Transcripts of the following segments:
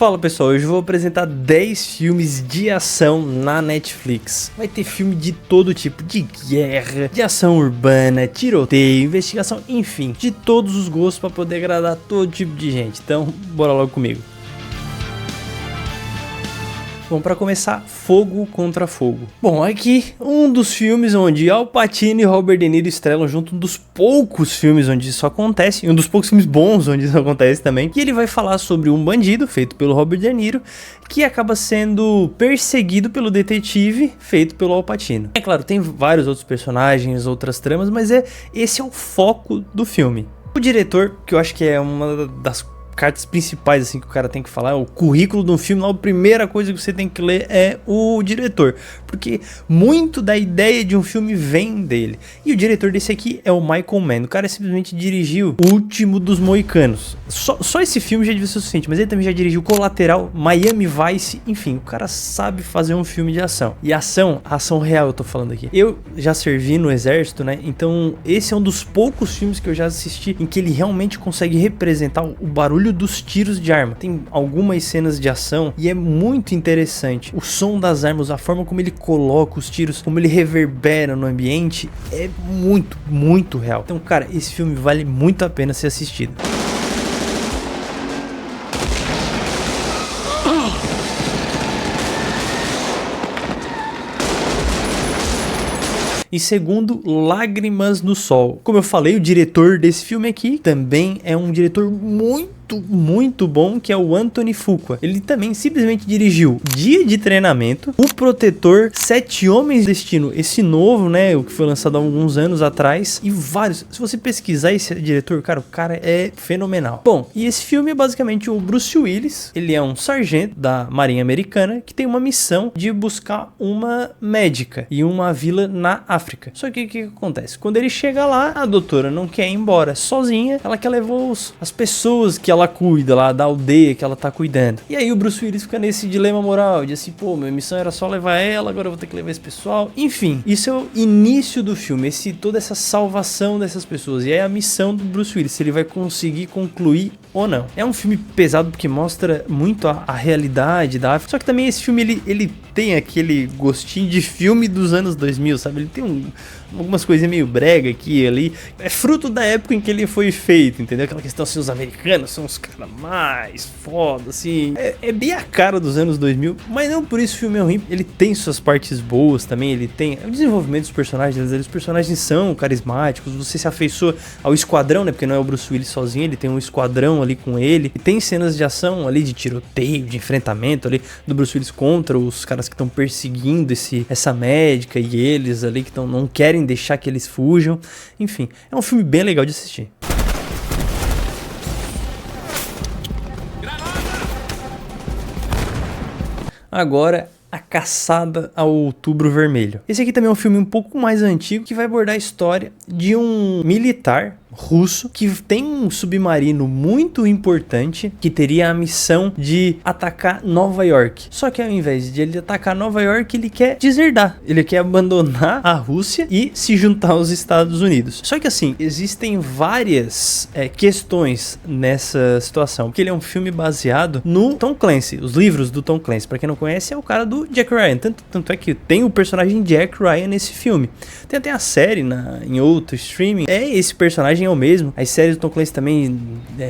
Fala pessoal, hoje eu vou apresentar 10 filmes de ação na Netflix. Vai ter filme de todo tipo, de guerra, de ação urbana, tiroteio, investigação, enfim, de todos os gostos para poder agradar todo tipo de gente. Então, bora logo comigo. Bom, para começar, Fogo contra Fogo. Bom, aqui um dos filmes onde Al Pacino e Robert De Niro estrelam junto, um dos poucos filmes onde isso acontece, e um dos poucos filmes bons onde isso acontece também, que ele vai falar sobre um bandido, feito pelo Robert De Niro, que acaba sendo perseguido pelo detetive, feito pelo Al Pacino. É claro, tem vários outros personagens, outras tramas, mas esse é o foco do filme. O diretor, que eu acho que é uma das cartas principais assim que o cara tem que falar, o currículo de um filme, a primeira coisa que você tem que ler é o diretor, porque muito da ideia de um filme vem dele. E o diretor desse aqui é o Michael Mann. O cara simplesmente dirigiu O Último dos Moicanos. Só esse filme já devia ser suficiente, mas ele também já dirigiu Colateral, Miami Vice, enfim, o cara sabe fazer um filme de ação. E a ação real eu tô falando aqui. Eu já servi no exército, né? Então esse é um dos poucos filmes que eu já assisti em que ele realmente consegue representar o barulho dos tiros de arma. Tem algumas cenas de ação e é muito interessante. O som das armas, a forma como ele coloca os tiros, como ele reverbera no ambiente, é muito, muito real. Então, cara, esse filme vale muito a pena ser assistido. E segundo, Lágrimas no Sol. Como eu falei, o diretor desse filme aqui também é um diretor muito bom, que é o Anthony Fuqua. Ele também simplesmente dirigiu Dia de Treinamento, O Protetor, Sete Homens de Destino, esse novo, né, o que foi lançado há alguns anos atrás, e vários. Se você pesquisar esse diretor, cara, o cara é fenomenal. Bom, e esse filme é basicamente o Bruce Willis. Ele é um sargento da Marinha Americana que tem uma missão de buscar uma médica em uma vila na África. Só que o que acontece? Quando ele chega lá, a doutora não quer ir embora sozinha, ela quer levar as pessoas que ela cuida lá, da aldeia que ela tá cuidando. E aí o Bruce Willis fica nesse dilema moral de assim, pô, minha missão era só levar ela, agora eu vou ter que levar esse pessoal. Enfim, isso é o início do filme, toda essa salvação dessas pessoas. E é a missão do Bruce Willis, se ele vai conseguir concluir ou não. É um filme pesado porque mostra muito a realidade da África. Só que também esse filme, ele tem aquele gostinho de filme dos anos 2000, sabe? Ele tem algumas coisinhas meio brega aqui e ali. É fruto da época em que ele foi feito, entendeu? Aquela questão assim, os americanos são os caras mais foda, assim. É bem a cara dos anos 2000, mas não por isso o filme é ruim. Ele tem suas partes boas também, ele tem o desenvolvimento dos personagens, os personagens são carismáticos, você se afeiçoa ao esquadrão, né? Porque não é o Bruce Willis sozinho, ele tem um esquadrão ali com ele. E tem cenas de ação ali, de tiroteio, de enfrentamento ali do Bruce Willis contra os caras que estão perseguindo essa médica e eles ali que não querem deixar que eles fujam. Enfim, é um filme bem legal de assistir. Agora, A Caçada ao Outubro Vermelho. Esse aqui também é um filme um pouco mais antigo que vai abordar a história de um militar russo que tem um submarino muito importante que teria a missão de atacar Nova York. Só que ao invés de ele atacar Nova York, ele quer deserdar. Ele quer abandonar a Rússia e se juntar aos Estados Unidos. Só que assim, existem várias questões nessa situação. Porque ele é um filme baseado no Tom Clancy, os livros do Tom Clancy. Pra quem não conhece, é o cara do Jack Ryan. Tanto é que tem o personagem Jack Ryan nesse filme. Tem até a série em outro streaming. Esse personagem é o mesmo. As séries do Tom Clancy também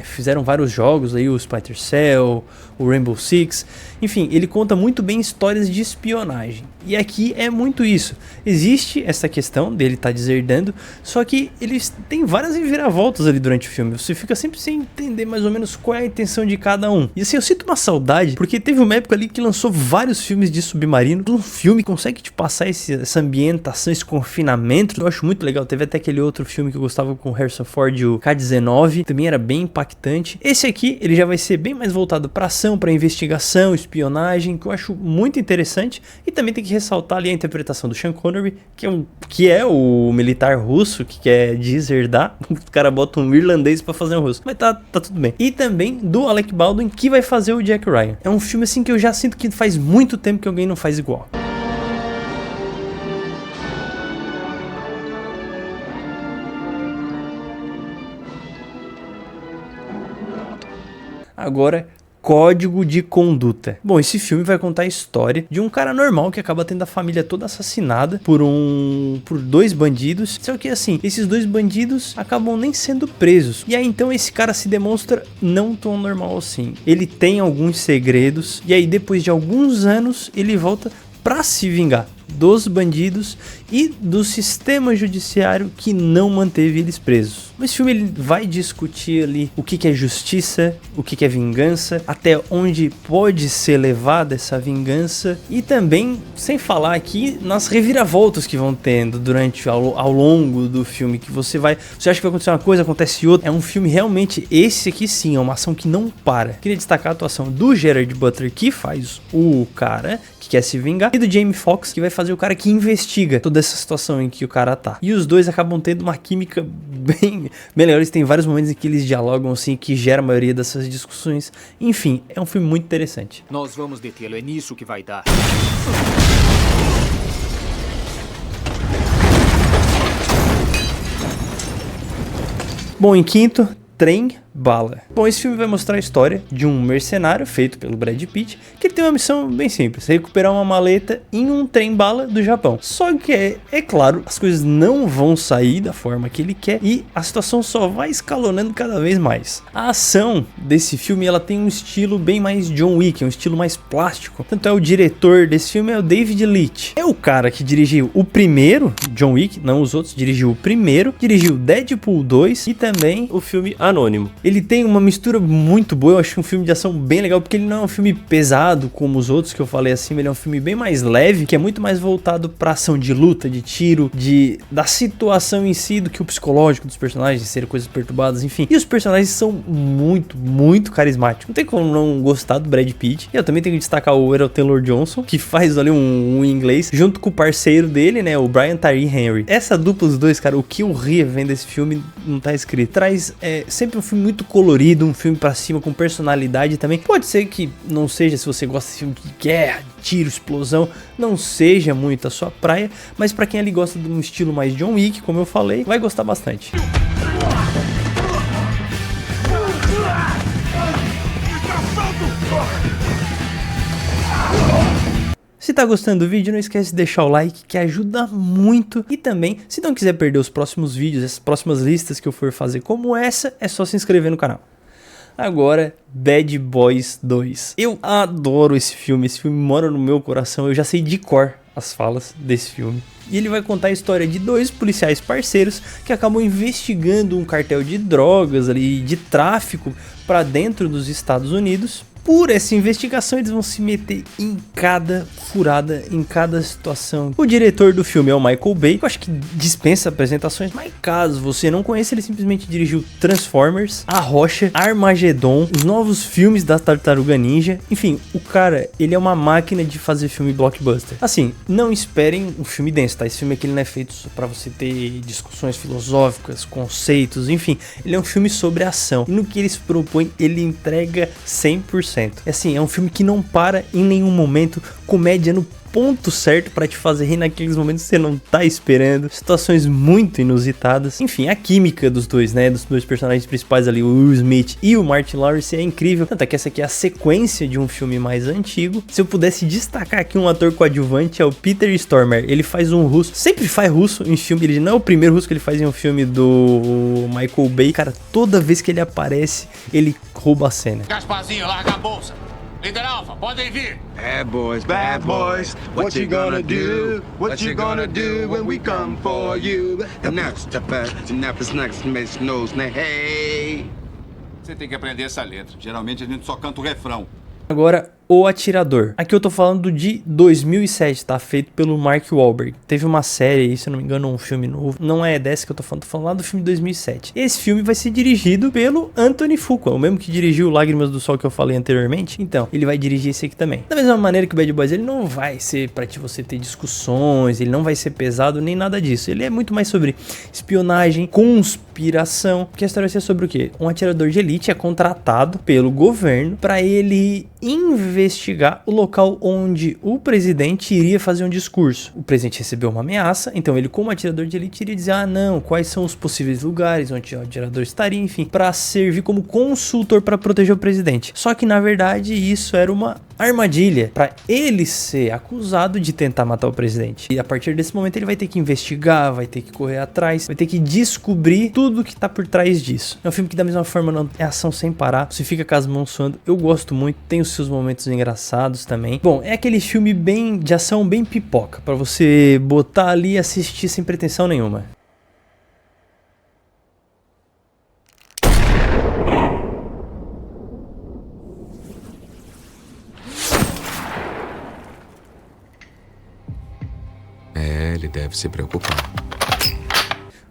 fizeram vários jogos aí, o Splinter Cell, o Rainbow Six. Enfim, ele conta muito bem histórias de espionagem. E aqui é muito isso. Existe essa questão dele estar deserdando, só que eles têm várias reviravoltas ali durante o filme. Você fica sempre sem entender mais ou menos qual é a intenção de cada um. E assim, eu sinto uma saudade, porque teve uma época ali que lançou vários filmes de submarino. Um filme consegue te passar essa ambientação, esse confinamento. Eu acho muito legal. Teve até aquele outro filme que eu gostava com o Harrison Ford, o K-19. Também era bem impactante. Esse aqui, ele já vai ser bem mais voltado para ação, para investigação, espionagem, que eu acho muito interessante. E também tem que ressaltar ali a interpretação do Sean Connery, que é o militar russo que quer deserdar. O cara bota um irlandês pra fazer um russo, mas tá tudo bem. E também do Alec Baldwin, que vai fazer o Jack Ryan. É um filme assim que eu já sinto que faz muito tempo que alguém não faz igual. Agora, código de conduta. Bom, esse filme vai contar a história de um cara normal que acaba tendo a família toda assassinada por dois bandidos. Só que assim, esses dois bandidos acabam nem sendo presos. E aí então esse cara se demonstra não tão normal assim. Ele tem alguns segredos e aí depois de alguns anos ele volta pra se vingar dos bandidos e do sistema judiciário que não manteve eles presos. Esse filme ele vai discutir ali o que é justiça, o que é vingança, até onde pode ser levada essa vingança e também, sem falar aqui, nas reviravoltas que vão tendo ao longo do filme, que você acha que vai acontecer uma coisa, acontece outra. É um filme realmente, esse aqui sim, é uma ação que não para. Queria destacar a atuação do Gerard Butler, que faz o cara que quer se vingar, e do Jamie Foxx, que vai fazer o cara que investiga toda essa situação em que o cara tá. E os dois acabam tendo uma química bem legal. Eles têm vários momentos em que eles dialogam assim, que gera a maioria dessas discussões. Enfim, é um filme muito interessante. Nós vamos detê-lo, é nisso que vai dar. Bom, em quinto, Trem Bala. Bom, esse filme vai mostrar a história de um mercenário feito pelo Brad Pitt, que tem uma missão bem simples: recuperar uma maleta em um trem-bala do Japão. Só que é claro, as coisas não vão sair da forma que ele quer e a situação só vai escalonando cada vez mais. A ação desse filme, ela tem um estilo bem mais John Wick, um estilo mais plástico. Tanto é o diretor desse filme é o David Leitch. É o cara que dirigiu o primeiro John Wick, não os outros, dirigiu o primeiro, dirigiu Deadpool 2 e também o filme Anônimo. Ele tem uma mistura muito boa, eu acho um filme de ação bem legal, porque ele não é um filme pesado como os outros que eu falei acima, ele é um filme bem mais leve, que é muito mais voltado pra ação de luta, de tiro, da situação em si, do que o psicológico dos personagens, de serem coisas perturbadas, enfim. E os personagens são muito carismáticos. Não tem como não gostar do Brad Pitt. E eu também tenho que destacar o Errol Taylor Johnson, que faz ali um inglês, junto com o parceiro dele, né, o Brian Tyree Henry. Essa dupla dos dois, cara, o que eu ria vendo esse filme não tá escrito. Traz sempre um filme muito colorido, um filme pra cima, com personalidade também. Pode ser que não seja, se você gosta de filme de guerra, tiro, explosão, não seja muito a sua praia, mas pra quem ali gosta de um estilo mais John Wick, como eu falei, vai gostar bastante. Se tá gostando do vídeo, não esquece de deixar o like, que ajuda muito. E também, se não quiser perder os próximos vídeos, as próximas listas que eu for fazer como essa, é só se inscrever no canal. Agora, Bad Boys 2. Eu adoro esse filme mora no meu coração, eu já sei de cor as falas desse filme. E ele vai contar a história de dois policiais parceiros que acabam investigando um cartel de drogas ali, de tráfico para dentro dos Estados Unidos. Por essa investigação, eles vão se meter em cada furada, em cada situação. O diretor do filme é o Michael Bay, que eu acho que dispensa apresentações, mas caso você não conheça, ele simplesmente dirigiu Transformers, A Rocha, Armageddon, os novos filmes da Tartaruga Ninja. Enfim, o cara, ele é uma máquina de fazer filme blockbuster. Assim, não esperem um filme denso, tá? Esse filme aqui não é feito só pra você ter discussões filosóficas, conceitos, enfim. Ele é um filme sobre ação. E no que ele se propõe, ele entrega 100%. Assim, é um filme que não para em nenhum momento, comédia no ponto certo pra te fazer rir naqueles momentos que você não tá esperando, situações muito inusitadas. Enfim, a química dos dois, né, dos dois personagens principais ali, o Will Smith e o Martin Lawrence, é incrível. Tanto é que essa aqui é a sequência de um filme mais antigo. Se eu pudesse destacar aqui um ator coadjuvante, é o Peter Stormare. Ele faz um russo, sempre faz russo em filme, ele não é o primeiro russo que ele faz em um filme do Michael Bay. Cara, toda vez que ele aparece, ele rouba a cena. Gasparzinho, larga a bolsa. Líder Alpha, podem vir. Bad boys, what you gonna do? What you gonna do when we come for you? The next next nose, hey. Você tem que aprender essa letra. Geralmente a gente só canta o refrão. Agora, O Atirador. Aqui eu tô falando de 2007, tá? Feito pelo Mark Wahlberg. Teve uma série aí, se eu não me engano, um filme novo. Não é dessa que eu tô falando lá do filme de 2007. Esse filme vai ser dirigido pelo Anthony Fuqua, o mesmo que dirigiu Lágrimas do Sol que eu falei anteriormente. Então, ele vai dirigir esse aqui também. Da mesma maneira que o Bad Boys, ele não vai ser pra você ter discussões, ele não vai ser pesado, nem nada disso. Ele é muito mais sobre espionagem, conspiração. Porque a história vai ser sobre o quê? Um atirador de elite é contratado pelo governo pra ele investigar investigar o local onde o presidente iria fazer um discurso. O presidente recebeu uma ameaça, então ele, como atirador de elite, iria dizer, ah não, quais são os possíveis lugares onde o atirador estaria, enfim, para servir como consultor para proteger o presidente. Só que na verdade isso era uma armadilha para ele ser acusado de tentar matar o presidente. E a partir desse momento ele vai ter que investigar, vai ter que correr atrás, vai ter que descobrir tudo que tá por trás disso. É um filme que da mesma forma não é ação sem parar, você fica com as mãos suando. Eu gosto muito, tem os seus momentos engraçados também. Bom, é aquele filme bem de ação, bem pipoca, para você botar ali e assistir sem pretensão nenhuma. Ele deve se preocupar.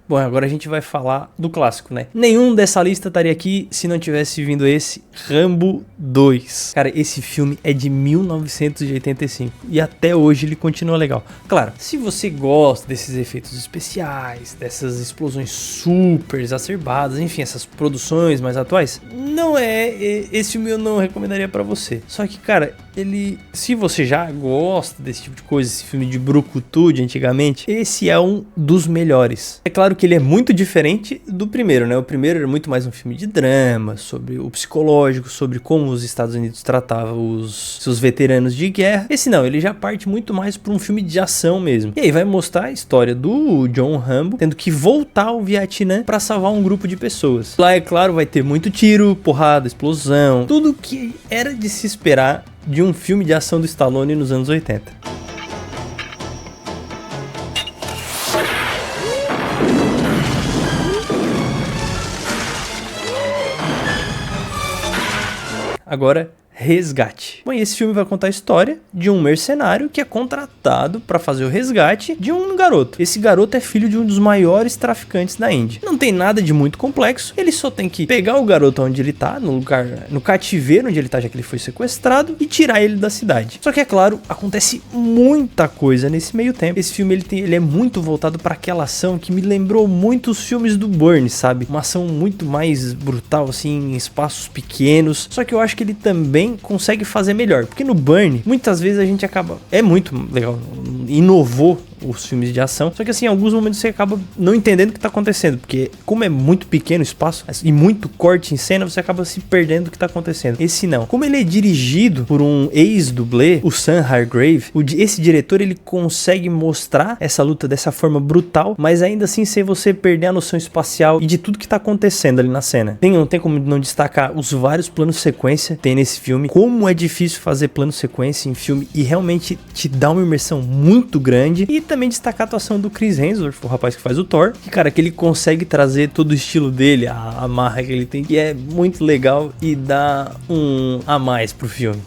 Bom, agora a gente vai falar do clássico, né? Nenhum dessa lista estaria aqui se não tivesse vindo esse Rambo 2. Cara, esse filme é de 1985 e até hoje ele continua legal. Claro, se você gosta desses efeitos especiais, dessas explosões super exacerbadas, enfim, essas produções mais atuais, não é... Esse filme eu não recomendaria pra você. Só que, cara, ele... Se você já gosta desse tipo de coisa, esse filme de brucutu de antigamente, esse é um dos melhores. É claro que ele é muito diferente do primeiro, né? O primeiro era muito mais um filme de drama, sobre o psicológico, sobre como os Estados Unidos tratavam os seus veteranos de guerra. Esse não, ele já parte muito mais para um filme de ação mesmo. E aí vai mostrar a história do John Rambo tendo que voltar ao Vietnã para salvar um grupo de pessoas. Lá, é claro, vai ter muito tiro, porrada, explosão, tudo que era de se esperar de um filme de ação do Stallone nos anos 80. Agora, Resgate. Bom, e esse filme vai contar a história de um mercenário que é contratado para fazer o resgate de um garoto. Esse garoto é filho de um dos maiores traficantes da Índia. Não tem nada de muito complexo, ele só tem que pegar o garoto onde ele tá, no cativeiro onde ele tá, já que ele foi sequestrado, e tirar ele da cidade. Só que, é claro, acontece muita coisa nesse meio tempo. Esse filme ele é muito voltado para aquela ação que me lembrou muito os filmes do Bourne, sabe? Uma ação muito mais brutal, assim, em espaços pequenos. Só que eu acho que ele também consegue fazer melhor, porque no Bourne muitas vezes a gente acaba, é muito legal, inovou os filmes de ação, só que assim, em alguns momentos você acaba não entendendo o que tá acontecendo, porque como é muito pequeno o espaço e muito corte em cena, você acaba se perdendo do que tá acontecendo. Esse não, como ele é dirigido por um ex-dublê, o Sam Hargrave, esse diretor ele consegue mostrar essa luta dessa forma brutal, mas ainda assim sem você perder a noção espacial e de tudo que tá acontecendo ali na cena. Não tem como não destacar os vários planos sequência que tem nesse filme, como é difícil fazer plano sequência em filme e realmente te dá uma imersão muito grande. E também destacar a atuação do Chris Hemsworth, o rapaz que faz o Thor, que, cara, que ele consegue trazer todo o estilo dele, a marra que ele tem, que é muito legal e dá um a mais pro filme.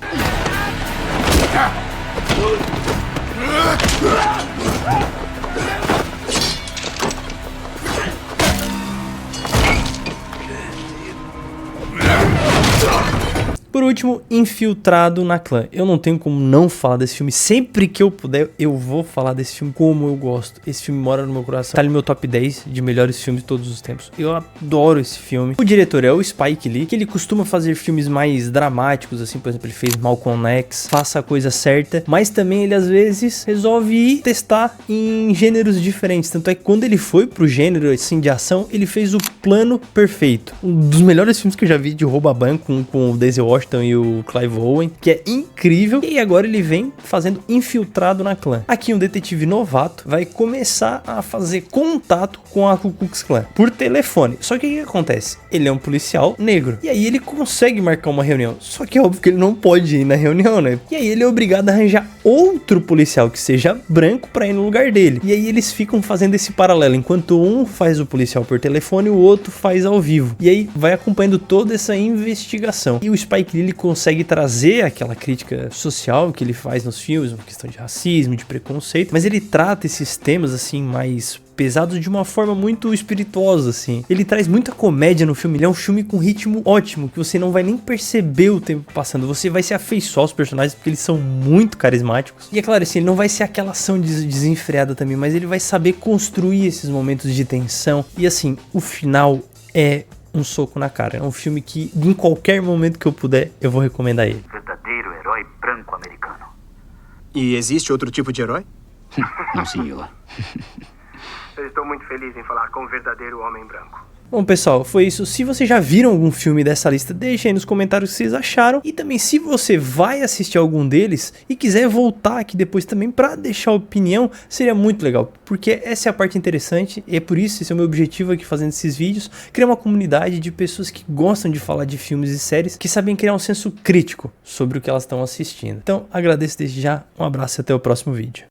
Por último, Infiltrado na Clã. Eu não tenho como não falar desse filme. Sempre que eu puder, eu vou falar desse filme como eu gosto. Esse filme mora no meu coração. Tá no meu top 10 de melhores filmes de todos os tempos. Eu adoro esse filme. O diretor é o Spike Lee, que ele costuma fazer filmes mais dramáticos, assim, por exemplo, ele fez Malcolm X, Faça a Coisa Certa, mas também ele às vezes resolve ir testar em gêneros diferentes. Tanto é que quando ele foi pro gênero, assim, de ação, ele fez o Plano Perfeito. Um dos melhores filmes que eu já vi de roubo a banco com o Denzel Washington e o Clive Owen, que é incrível. E agora ele vem fazendo Infiltrado na Clã. Aqui um detetive novato vai começar a fazer contato com a Ku Klux Klan por telefone. Só que o que acontece? Ele é um policial negro. E aí ele consegue marcar uma reunião. Só que é óbvio que ele não pode ir na reunião, né? E aí ele é obrigado a arranjar outro policial que seja branco pra ir no lugar dele. E aí eles ficam fazendo esse paralelo. Enquanto um faz o policial por telefone, o outro faz ao vivo. E aí vai acompanhando toda essa investigação. E o Spike Lee, ele consegue trazer aquela crítica social que ele faz nos filmes, uma questão de racismo, de preconceito, mas ele trata esses temas assim mais pesados de uma forma muito espirituosa, assim. Ele traz muita comédia no filme, ele é um filme com ritmo ótimo, que você não vai nem perceber o tempo passando, você vai se afeiçoar aos personagens, porque eles são muito carismáticos. E é claro, assim, ele não vai ser aquela ação desenfreada também, mas ele vai saber construir esses momentos de tensão, e assim, o final é um soco na cara. É um filme que, em qualquer momento que eu puder, eu vou recomendar ele. Verdadeiro herói herói branco americano. E existe outro tipo de herói? Não, senhor. Eu estou muito feliz em falar com o verdadeiro homem branco. Bom, pessoal, foi isso. Se vocês já viram algum filme dessa lista, deixem aí nos comentários o que vocês acharam. E também, se você vai assistir algum deles e quiser voltar aqui depois também pra deixar opinião, seria muito legal. Porque essa é a parte interessante e é por isso, esse é o meu objetivo aqui fazendo esses vídeos. Criar uma comunidade de pessoas que gostam de falar de filmes e séries, que sabem criar um senso crítico sobre o que elas estão assistindo. Então, agradeço desde já, um abraço e até o próximo vídeo.